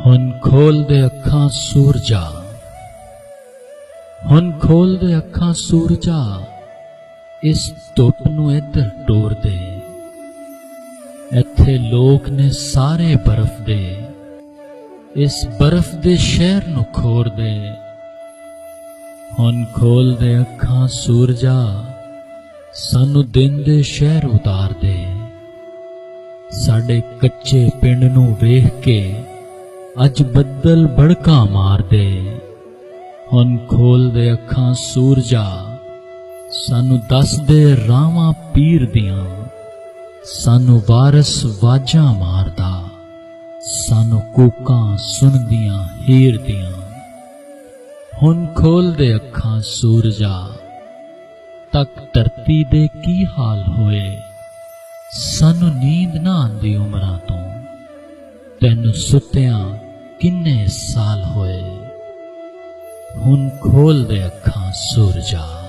ਹੁਣ ਖੋਲ ਦੇ ਅੱਖਾਂ ਸੂਰਜਾ, ਹੁਣ ਖੋਲ ਦੇ ਅੱਖਾਂ ਸੂਰਜਾ, ਇਸ ਧੁੱਪ ਨੂੰ ਇੱਧਰ ਟੋਰ ਦੇ। ਇੱਥੇ ਲੋਕ ਨੇ ਸਾਰੇ ਬਰਫ਼ ਦੇ, ਇਸ ਬਰਫ਼ ਦੇ ਸ਼ਹਿਰ ਨੂੰ ਖੋਰ ਦੇ। ਹੁਣ ਖੋਲ ਦੇ ਅੱਖਾਂ ਸੂਰਜਾ, ਸਾਨੂੰ ਦਿਨ ਦੇ ਸ਼ਹਿਰ ਉਤਾਰ ਦੇ। ਸਾਡੇ ਕੱਚੇ ਪਿੰਡ ਨੂੰ ਵੇਖ ਕੇ ਅੱਜ ਬੱਦਲ ਬੜਕਾ ਮਾਰ ਦੇ। ਹੁਣ ਖੋਲ ਦੇ ਅੱਖਾਂ ਸੂਰਜਾ, ਸਾਨੂੰ ਦੱਸ ਦੇ ਰਾਵਾਂ ਪੀਰ ਦੀਆਂ, ਸਾਨੂੰ ਵਾਰਸ ਵਾਜਾਂ ਮਾਰਦਾ, ਸਾਨੂੰ ਕੂਕਾਂ ਸੁਣਦੀਆਂ ਹੀਰ ਦੀਆਂ। ਹੁਣ ਖੋਲ ਦੇ ਅੱਖਾਂ ਸੂਰਜਾ, ਤੱਕ ਧਰਤੀ ਦੇ ਕੀ ਹਾਲ ਹੋਏ, ਸਾਨੂੰ ਨੀਂਦ ਨਾ ਆਂਦੀ ਉਮਰਾਂ ਤੋਂ, ਤੈਨੂੰ ਸੁੱਤਿਆਂ ਕਿੰਨੇ ਸਾਲ ਹੋਏ। ਹੁਣ ਖੋਲ ਦੇ ਅੱਖਾਂ ਸੂਰਜਾ।